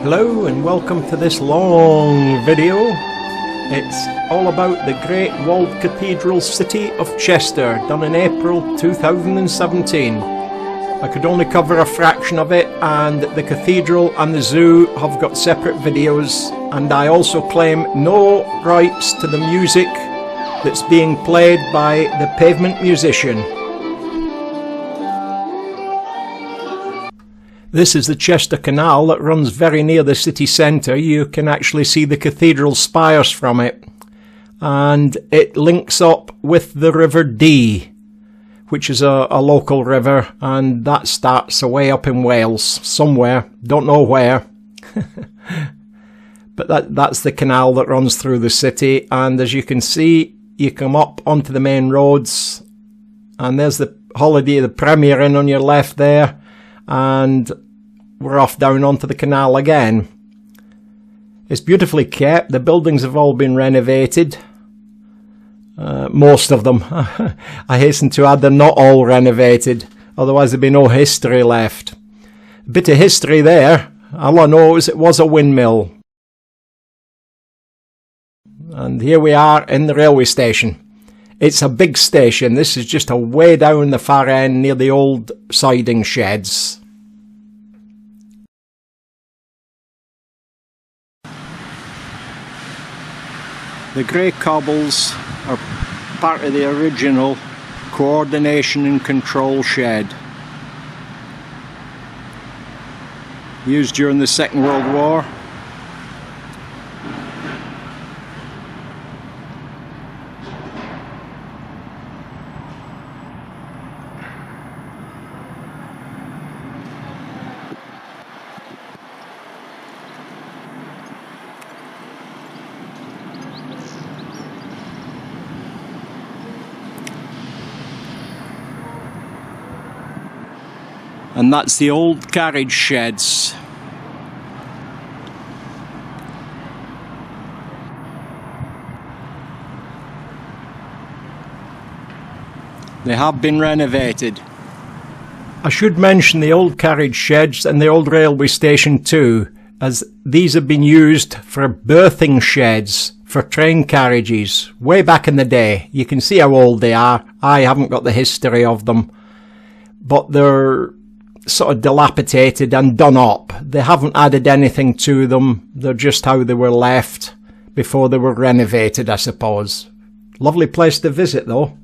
Hello and welcome to this long video. It's all about the great walled cathedral city of Chester, done in April 2017. I could only cover a fraction of it, and the cathedral and the zoo have got separate videos, and I also claim no rights to the music that's being played by the pavement musician. This is the Chester Canal that runs very near the city centre. You can actually see the cathedral spires from it. And it links up with the River Dee, which is a local river, and that starts away up in Wales, somewhere, don't know where. But that's the canal that runs through the city, and as you can see, you come up onto the main roads, and there's the Holiday of the Premier Inn on your left there. And we're off down onto the canal again. It's beautifully kept. The buildings have all been renovated. Most of them. I hasten to add they're not all renovated, otherwise there'd be no history left. A bit of history there. All I know is it was a windmill. And here we are in the railway station. It's a big station. This is just a way down the far end near the old siding sheds. The grey cobbles are part of the original coordination and control shed, used during the Second World War. And that's the old carriage sheds. They have been renovated. I should mention the old carriage sheds and the old railway station too, as these have been used for berthing sheds for train carriages way back in the day. You can see how old they are. I haven't got the history of them, but they're sort of dilapidated and done up. They haven't added anything to them. They're just how they were left before they were renovated, I suppose. Lovely place to visit though.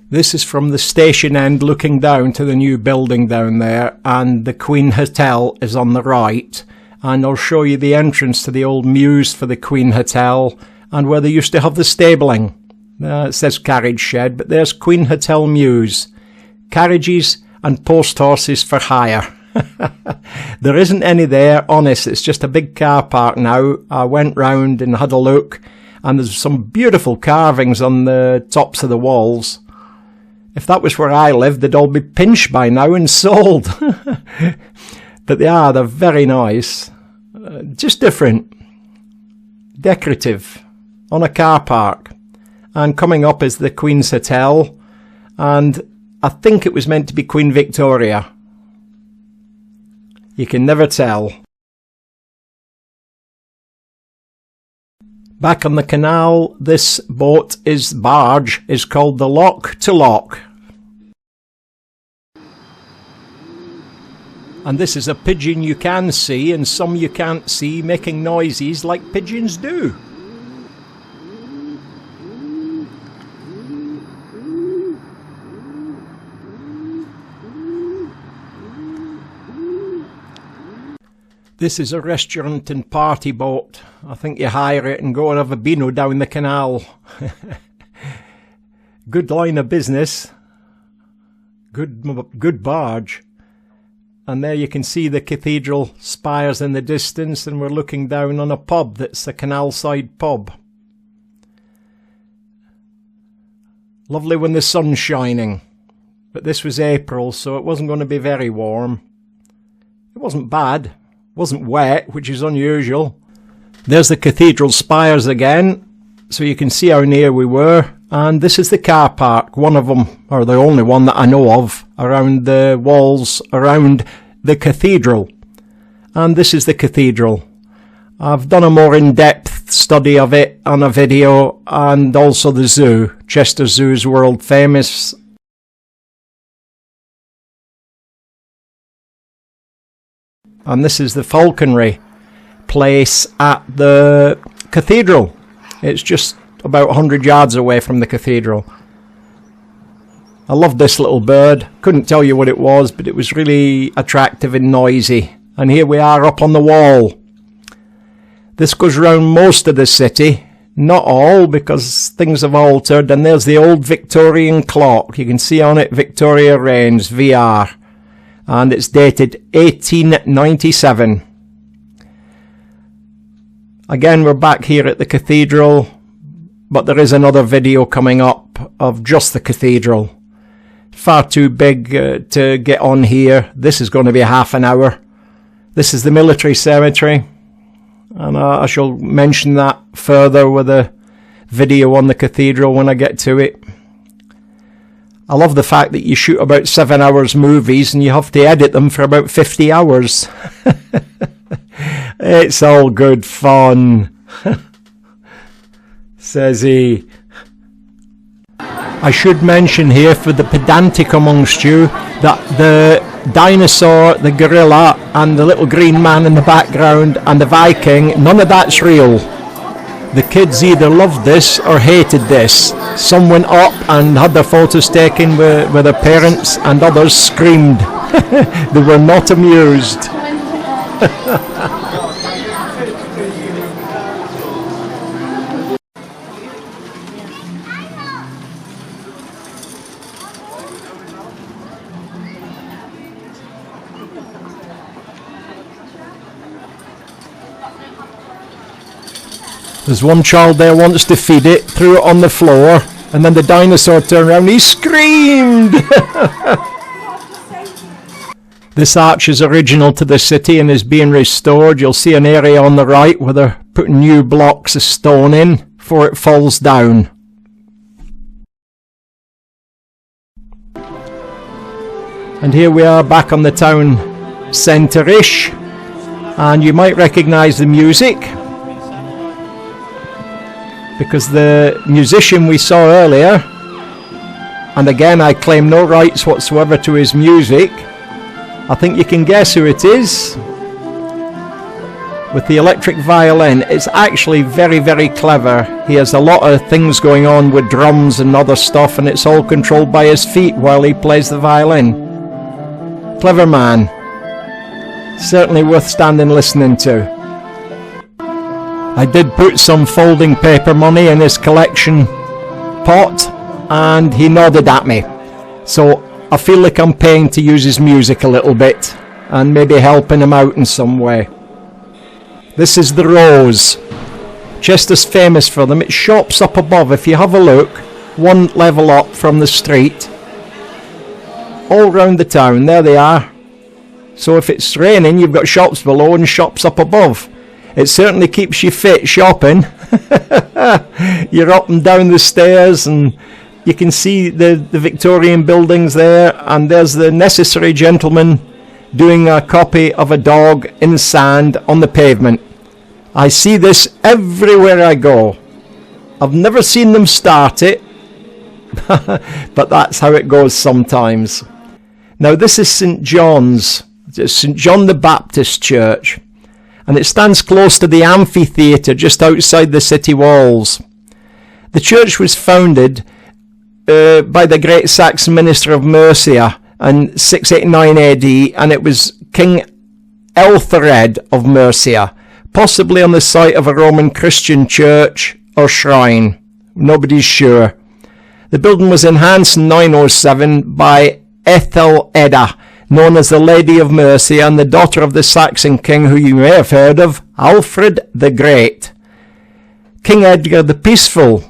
This is from the station end looking down to the new building down there, and the Queen Hotel is on the right, and I'll show you the entrance to the old mews for the Queen Hotel and where they used to have the stabling. It says carriage shed, but there's Queen Hotel Mews. Carriages and post horses for hire. There isn't any there, honest. It's just a big car park now. I went round and had a look, and there's some beautiful carvings on the tops of the walls. If that was where I lived, they'd all be pinched by now and sold. But they're very nice. Just different. Decorative. On a car park. And coming up is the Queen's Hotel, and I think it was meant to be Queen Victoria. You can never tell. Back on the canal, this barge is called the Lock to Lock. And this is a pigeon you can see and some you can't see, making noises like pigeons do. This is a restaurant and party boat. I think you hire it and go and have a beano down the canal. Good line of business. Good barge. And there you can see the cathedral spires in the distance, and we're looking down on a pub that's a canal side pub. Lovely when the sun's shining. But this was April, so it wasn't going to be very warm. It wasn't bad. Wasn't wet, which is unusual. There's the cathedral spires again, so you can see how near we were. and this is the car park, one of them, or the only one that I know of, around the walls around the cathedral. And this is the cathedral. I've done a more in-depth study of it on a video, and also the zoo. Chester Zoo's world famous. And this is the falconry place at the cathedral. It's just about 100 yards away from the cathedral. I love this little bird. Couldn't tell you what it was, but it was really attractive and noisy. And here we are up on the wall. This goes round most of the city. Not all, because things have altered. And there's the old Victorian clock. You can see on it Victoria Reigns, VR. And it's dated 1897. Again, we're back here at the cathedral. But there is another video coming up of just the cathedral. Far too big to get on here. This is going to be half an hour. This is the military cemetery. And I shall mention that further with a video on the cathedral when I get to it. I love the fact that you shoot about 7 hours movies and you have to edit them for about 50 hours. It's all good fun. Says he. I should mention here for the pedantic amongst you that the dinosaur, the gorilla and the little green man in the background and the Viking, none of that's real. The kids either loved this or hated this. Some went up and had their photos taken with their parents, and others screamed. They were not amused. There's one child there wants to feed it, threw it on the floor, and then the dinosaur turned around and he screamed! This arch is original to the city and is being restored. You'll see an area on the right where they're putting new blocks of stone in before it falls down. And here we are back on the town centre-ish, and you might recognise the music, because the musician we saw earlier, and again I claim no rights whatsoever to his music, I think you can guess who it is. With the electric violin, it's actually very, very clever. He has a lot of things going on with drums and other stuff, and it's all controlled by his feet while he plays the violin. Clever man. Certainly worth standing listening to. I did put some folding paper money in his collection pot, and he nodded at me. So I feel like I'm paying to use his music a little bit, and maybe helping him out in some way. This is the Rose. Chester's famous for them. It's shops up above. If you have a look, one level up from the street, all round the town. There they are. So if it's raining, you've got shops below and shops up above. It certainly keeps you fit shopping. You're up and down the stairs, and you can see the Victorian buildings there, and there's the necessary gentleman doing a copy of a dog in sand on the pavement. I see this everywhere I go. I've never seen them start it, but that's how it goes sometimes. Now this is St. John's. It's St. John the Baptist Church, and it stands close to the amphitheatre just outside the city walls. The church was founded by the great Saxon Minster of Mercia in 689 AD, and it was King Aethelred of Mercia, possibly on the site of a Roman Christian church or shrine. Nobody's sure. The building was enhanced in 907 by Ethelfleda, known as the Lady of Mercia, and the daughter of the Saxon king who you may have heard of, Alfred the Great. King Edgar the Peaceful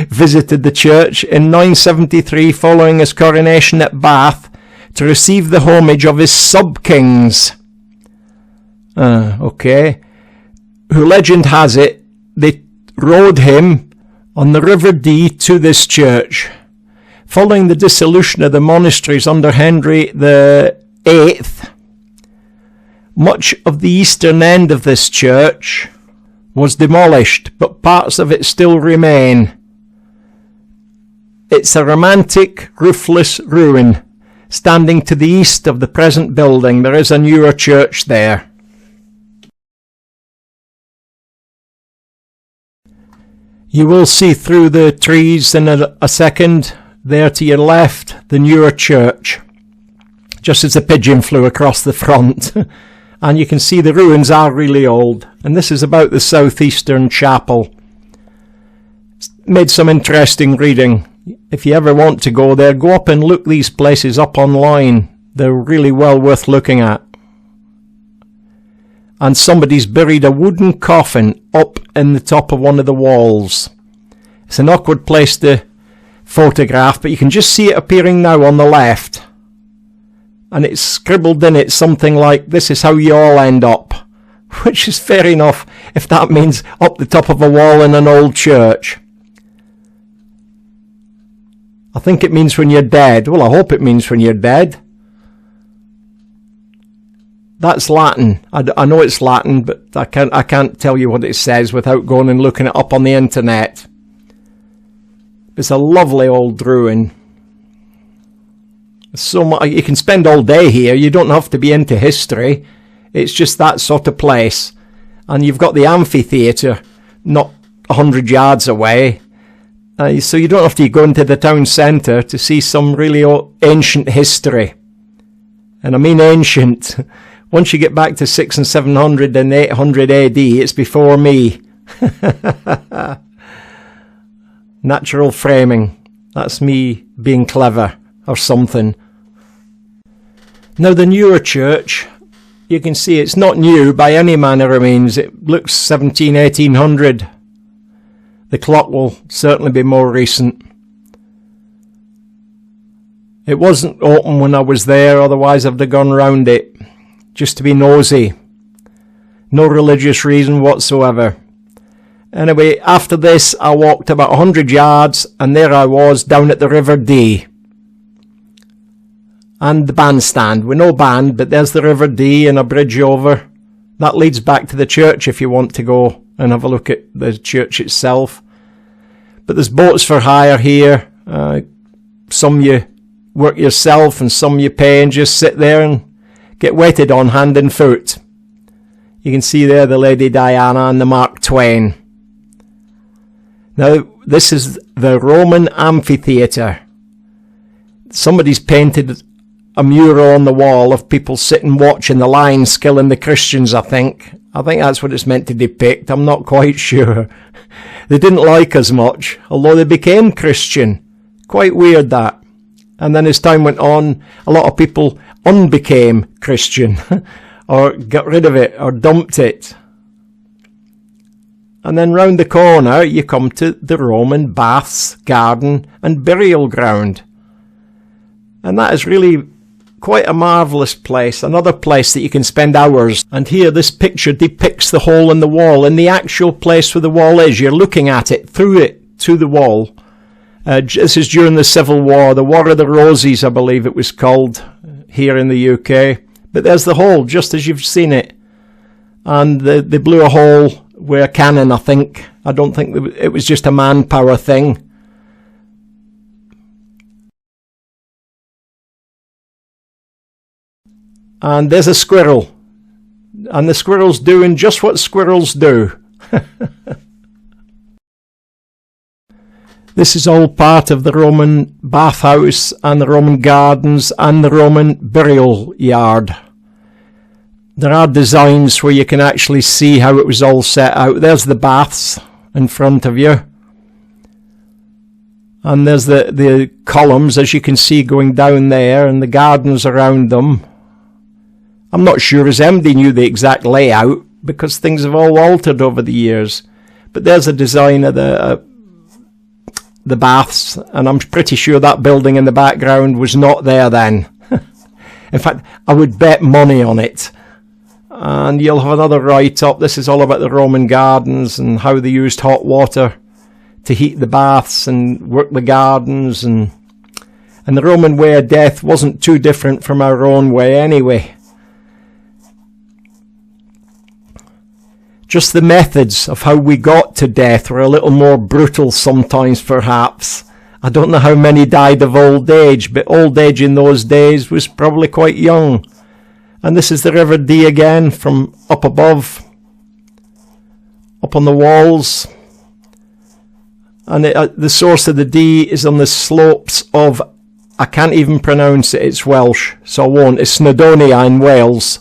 visited the church in 973 following his coronation at Bath to receive the homage of his sub-kings. Who legend has it, they rode him on the River Dee to this church. Following the dissolution of the monasteries under Henry VIII, much of the eastern end of this church was demolished, but parts of it still remain. It's a romantic, roofless ruin standing to the east of the present building. There is a newer church there. You will see through the trees in a second, there to your left, the newer church, just as a pigeon flew across the front. And you can see the ruins are really old. And this is about the southeastern chapel. It's made some interesting reading. If you ever want to go there, go up and look these places up online. They're really well worth looking at. And somebody's buried a wooden coffin up in the top of one of the walls. It's an awkward place to photograph, but you can just see it appearing now on the left. And it's scribbled in it something like, "This is how you all end up," which is fair enough if that means up the top of a wall in an old church. I think it means when you're dead. Well, I hope it means when you're dead. That's Latin. I know it's Latin, but I can't tell you what it says without going and looking it up on the internet. It's a lovely old ruin. So much, you can spend all day here. You don't have to be into history. It's just that sort of place. And you've got the amphitheatre not 100 yards away. So you don't have to go into the town centre to see some really ancient history. And I mean ancient. Once you get back to 600 and 700 and 800 AD, it's before me. Natural framing. That's me being clever or something. Now the newer church, you can see it's not new by any manner of means. It looks 1800. The clock will certainly be more recent. It wasn't open when I was there, otherwise I'd have gone round it, just to be nosy. No religious reason whatsoever. Anyway, after this I walked about 100 yards and there I was down at the River Dee. And the bandstand, with no band, but there's the River Dee and a bridge over. That leads back to the church if you want to go and have a look at the church itself. But there's boats for hire here. Some you work yourself and some you pay and just sit there and get waited on hand and foot. You can see there the Lady Diana and the Mark Twain. Now this is the Roman amphitheatre. Somebody's painted a mural on the wall of people sitting watching the lions killing the Christians, I think. I think that's what it's meant to depict. I'm not quite sure. They didn't like us much, although they became Christian. Quite weird that. And then as time went on, a lot of people unbecame Christian or got rid of it or dumped it. And then round the corner you come to the Roman baths, garden and burial ground. And that is really quite a marvellous place, another place that you can spend hours. And here this picture depicts the hole in the wall. In the actual place where the wall is, you're looking at it to the wall. This is during the Civil War, the War of the Roses, I believe it was called here in the UK. But there's the hole, just as you've seen it. And they blew a hole with a cannon, I think. I don't think it was just a manpower thing. And there's a squirrel. And the squirrel's doing just what squirrels do. This is all part of the Roman bathhouse and the Roman gardens and the Roman burial yard. There are designs where you can actually see how it was all set out. There's the baths in front of you. And there's the columns, as you can see, going down there, and the gardens around them. I'm not sure as MD knew the exact layout, because things have all altered over the years. But there's a design of the baths, and I'm pretty sure that building in the background was not there then. In fact, I would bet money on it. And you'll have another write-up. This is all about the Roman gardens and how they used hot water to heat the baths and work the gardens, and the Roman way of death wasn't too different from our own way anyway. Just the methods of how we got to death were a little more brutal sometimes, perhaps. I don't know how many died of old age, but old age in those days was probably quite young. And this is the River Dee again from up above, up on the walls. And the source of the Dee is on the slopes of, I can't even pronounce it, it's Welsh, so I won't. It's Snowdonia in Wales.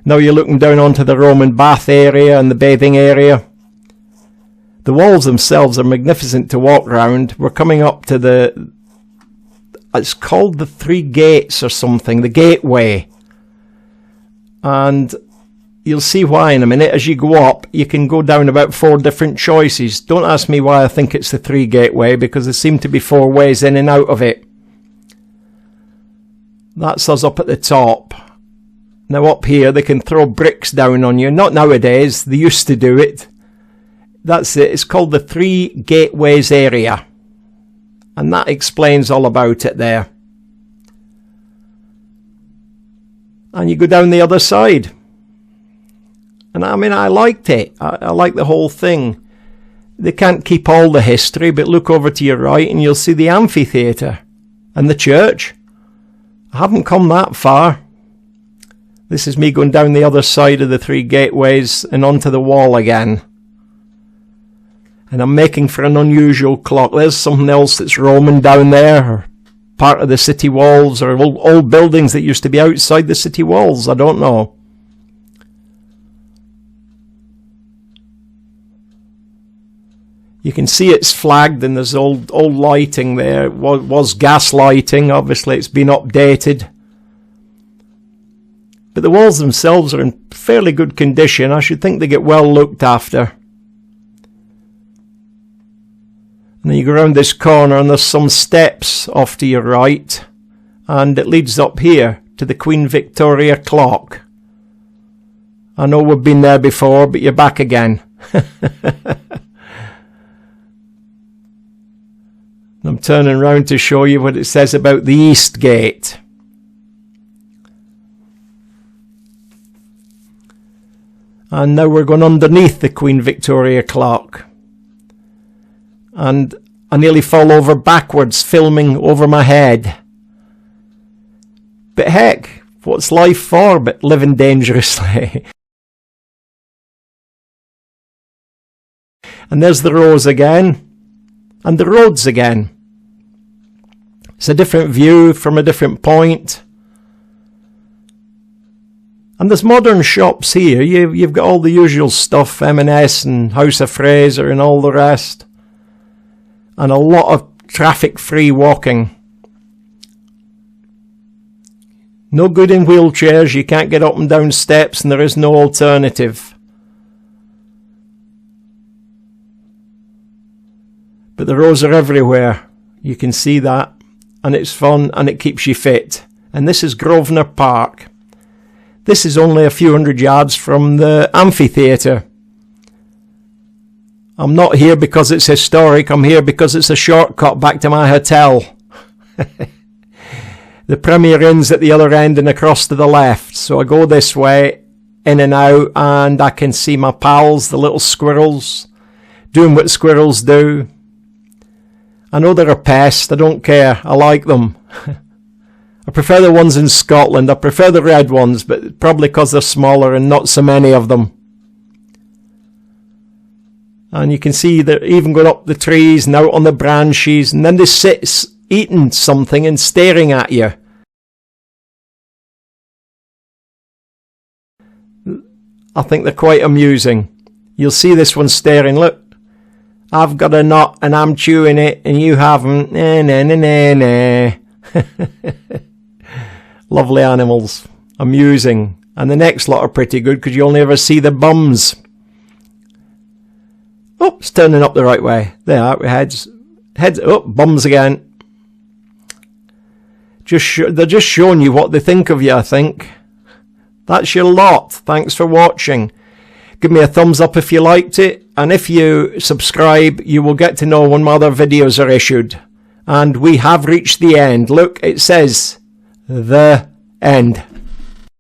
Now you're looking down onto the Roman bath area and the bathing area. The walls themselves are magnificent to walk round. We're coming up to it's called the Three Gates or something, the gateway. And you'll see why in a minute. As you go up, you can go down about 4 different choices. Don't ask me why I think it's the Three Gateway, because there seem to be 4 ways in and out of it. That's us up at the top. Now up here, they can throw bricks down on you. Not nowadays. They used to do it. That's it. It's called the Three Gateways area. And that explains all about it there. And you go down the other side. And I mean, I liked it. I like the whole thing. They can't keep all the history, but look over to your right and you'll see the amphitheatre and the church. I haven't come that far. This is me going down the other side of the Three Gateways and onto the wall again. And I'm making for an unusual clock. There's something else that's Roman down there, or part of the city walls, or old buildings that used to be outside the city walls. I don't know. You can see it's flagged and there's old lighting there. It was gas lighting. Obviously it's been updated. But the walls themselves are in fairly good condition. I should think they get well looked after. And then you go around this corner and there's some steps off to your right. And it leads up here to the Queen Victoria clock. I know we've been there before, but you're back again. I'm turning round to show you what it says about the East Gate. And now we're going underneath the Queen Victoria clock. And I nearly fall over backwards filming over my head. But heck, what's life for but living dangerously? And there's the rose again. And the roads again. It's a different view from a different point. And there's modern shops here. You've got all the usual stuff, M&S and House of Fraser and all the rest. And a lot of traffic-free walking. No good in wheelchairs. You can't get up and down steps and there is no alternative. But the roads are everywhere. You can see that. And it's fun and it keeps you fit. And this is Grosvenor Park. This is only a few hundred yards from the amphitheatre. I'm not here because it's historic. I'm here because it's a shortcut back to my hotel. The Premier Inn's at the other end and across to the left. So I go this way, in and out, and I can see my pals, the little squirrels, doing what squirrels do. I know they're a pest. I don't care. I like them. I prefer the ones in Scotland. I prefer the red ones, but probably because they're smaller and not so many of them. And you can see they're even going up the trees and out on the branches, and then they sit eating something and staring at you. I think they're quite amusing. You'll see this one staring. Look, I've got a nut and I'm chewing it and you haven't. Nah, nah, nah, nah, nah. Lovely animals. Amusing. And the next lot are pretty good because you only ever see the bums. Oh, it's turning up the right way. There are heads. Heads. Oh, bums again. They're just showing you what they think of you, I think. That's your lot. Thanks for watching. Give me a thumbs up if you liked it, and if you subscribe, you will get to know when my other videos are issued. And we have reached the end. Look, it says, the end.